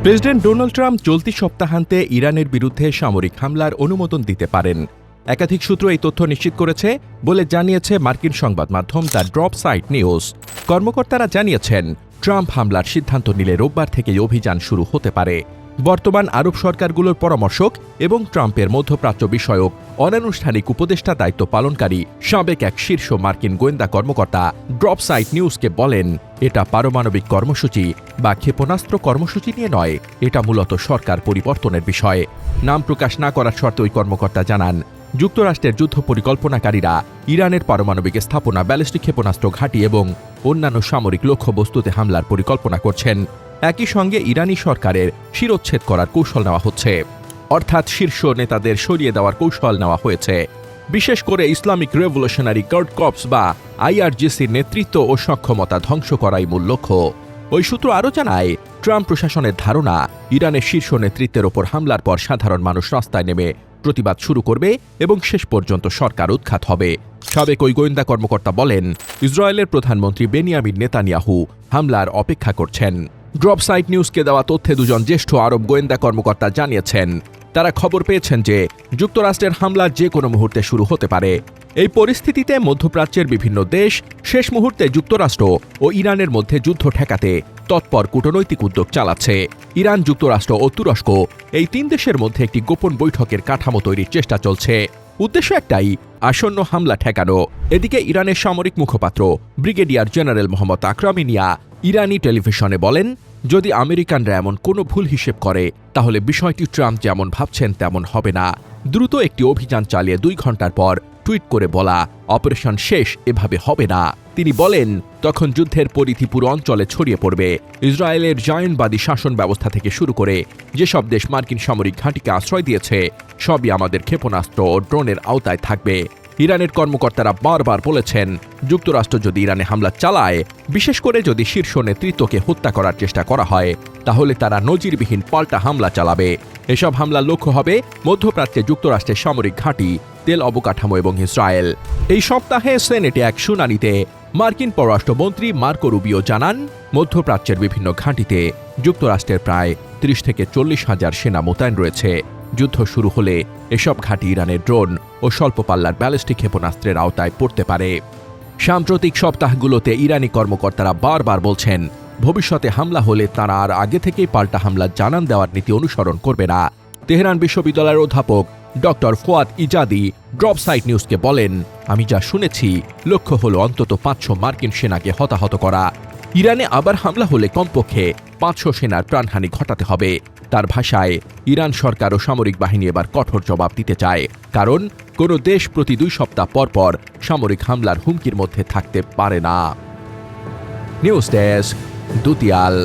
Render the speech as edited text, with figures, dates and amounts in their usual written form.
President Donald Trump চলতি সপ্তাহান্তে ইরানের বিরুদ্ধে সামরিক হামলার অনুমোদন দিতে পারেন। একাধিক সূত্র এই তথ্য নিশ্চিত করেছে বলে জানিয়েছে মার্কিন সংবাদ মাধ্যম দ্য ড্রপ সাইট নিউজ। কর্মকর্তারা জানিয়েছেন, ট্রাম্প হামলার সিদ্ধান্ত নিলে রোববার থেকেই অভিযান শুরু হতে পারে। বর্তমান আরব সরকারগুলোর পরামর্শক এবং ট্রাম্পের মধ্যপ্রাচ্য বিষয়ক অনানুষ্ঠানিক উপদেষ্টা দায়িত্ব পালনকারী সাবেক এক শীর্ষ মার্কিন গোয়েন্দা কর্মকর্তা ড্রপ সাইট নিউজকে বলেন, এটা পারমাণবিক কর্মসূচি বা ক্ষেপণাস্ত্র কর্মসূচি নিয়ে নয়, এটা মূলত সরকার পরিবর্তনের বিষয়। নাম প্রকাশ না করার শর্তে ওই কর্মকর্তা জানান, যুক্তরাষ্ট্রের যুদ্ধ পরিকল্পনাকারীরা ইরানের পারমাণবিক স্থাপনা, ব্যালিস্টিক ক্ষেপণাস্ত্র ঘাঁটি এবং অন্যান্য সামরিক লক্ষ্যবস্তুতে হামলার পরিকল্পনা করছেন। একই সঙ্গে ইরানি সরকারের শিরোচ্ছেদ করার কৌশল নেওয়া হচ্ছে, অর্থাৎ শীর্ষ নেতাদের সরিয়ে দেওয়ার কৌশল নেওয়া হয়েছে। বিশেষ করে ইসলামিক রেভলিউশনারি গার্ড কর্পস বা আইআরজিসির নেতৃত্ব ও সক্ষমতা ধ্বংস করাই মূল লক্ষ্য। ওই সূত্র আরও জানায়, ট্রাম্প প্রশাসনের ধারণা, ইরানের শীর্ষ নেতৃত্বের ওপর হামলার পর সাধারণ মানুষ রাস্তায় নেমে প্রতিবাদ শুরু করবে এবং শেষ পর্যন্ত সরকার উৎখাত হবে। সাবেক ওই গোয়েন্দা কর্মকর্তা বলেন, ইসরায়েলের প্রধানমন্ত্রী বেনিয়ামিন নেতানিয়াহু হামলার অপেক্ষা করছেন। ড্রপ সাইট নিউজকে দেওয়া তথ্যে দুজন জ্যেষ্ঠ আরব গোয়েন্দা কর্মকর্তা জানিয়েছেন, তারা খবর পেয়েছেন যে যুক্তরাষ্ট্রের হামলা যে কোনো মুহূর্তে শুরু হতে পারে। এই পরিস্থিতিতে মধ্যপ্রাচ্যের বিভিন্ন দেশ শেষ মুহূর্তে যুক্তরাষ্ট্র ও ইরানের মধ্যে যুদ্ধ ঠেকাতে তৎপর কূটনৈতিক উদ্যোগ চালাচ্ছে। ইরান, যুক্তরাষ্ট্র ও তুরস্ক, এই তিন দেশের মধ্যে একটি গোপন বৈঠকের কাঠামো তৈরির চেষ্টা চলছে। উদ্দেশ্য একটাই, আসন্ন হামলা ঠেকানো। এদিকে ইরানের সামরিক মুখপাত্র ব্রিগেডিয়ার জেনারেল মোহাম্মদ আকরামিনিয়া ইরানি টেলিভিশনে বলেন, যদি আমেরিকানরা এমন কোনো ভুল হিসেব করে তাহলে বিষয়টি ট্রাম্প যেমন ভাবছেন তেমন হবে না। দ্রুত একটি অভিযান চালিয়ে 2 ঘন্টার পর টুইট করে বলা, অপারেশন শেষ, এভাবে হবে না। তিনি বলেন, তখন যুদ্ধের পরিধি পুরো অঞ্চলে ছড়িয়ে পড়বে। ইসরায়েলের জায়নবাদী শাসন ব্যবস্থা থেকে শুরু করে যেসব দেশ মার্কিন সামরিক ঘাঁটিকে আশ্রয় দিয়েছে, সবই আমাদের ক্ষেপণাস্ত্র ও ড্রোনের আওতায় থাকবে। ইরানের কর্মকর্তারা বারবার বলেছেন, যুক্তরাষ্ট্র যদি ইরানে হামলা চালায়, বিশেষ করে যদি শীর্ষ নেতৃত্বকে হত্যা করার চেষ্টা করা হয়, তাহলে তারা নজিরবিহীন পাল্টা হামলা চালাবে। এসব হামলার লক্ষ্য হবে মধ্যপ্রাচ্যে যুক্তরাষ্ট্রের সামরিক ঘাঁটি, তেল অবকাঠামো এবং ইসরায়েল। এই সপ্তাহে সেনেটে এক শুনানিতে মার্কিন পররাষ্ট্রমন্ত্রী মার্কো রুবিও জানান, মধ্যপ্রাচ্যের বিভিন্ন ঘাঁটিতে যুক্তরাষ্ট্রের প্রায় 30 থেকে 40 হাজার সেনা মোতায়েন রয়েছে। যুদ্ধ শুরু হলে এসব ঘাঁটি ইরানের ড্রোন ও স্বল্প পাল্লার ব্যালিস্টিক ক্ষেপণাস্ত্রের আওতায় পড়তে পারে। সাম্প্রতিক সপ্তাহগুলোতে ইরানি কর্মকর্তারা বারবার বলছেন, ভবিষ্যতে হামলা হলে তারা আর আগে থেকেই পাল্টা হামলা জানান দেওয়ার নীতি অনুসরণ করবে না। তেহরান বিশ্ববিদ্যালয়ের অধ্যাপক doctor Fuad Izadi drop site নিউজকে বলেন, আমি যা শুনেছি, লক্ষ্য হলো অন্তত 500 মার্কিন সেনাকে হতাহত করা। ইরানে আবার হামলা হলে কমপক্ষে 500 সেনার প্রাণহানি ঘটাতে হবে। তার ভাষায়, ইরান সরকার ও সামরিক বাহিনী এবার কঠোর জবাব দিতে চায়, কারণ কোনো দেশ প্রতি 2 সপ্তাহ পর পর সামরিক হামলার হুমকির মধ্যে থাকতে পারে না। News desk, দুতিয়াল।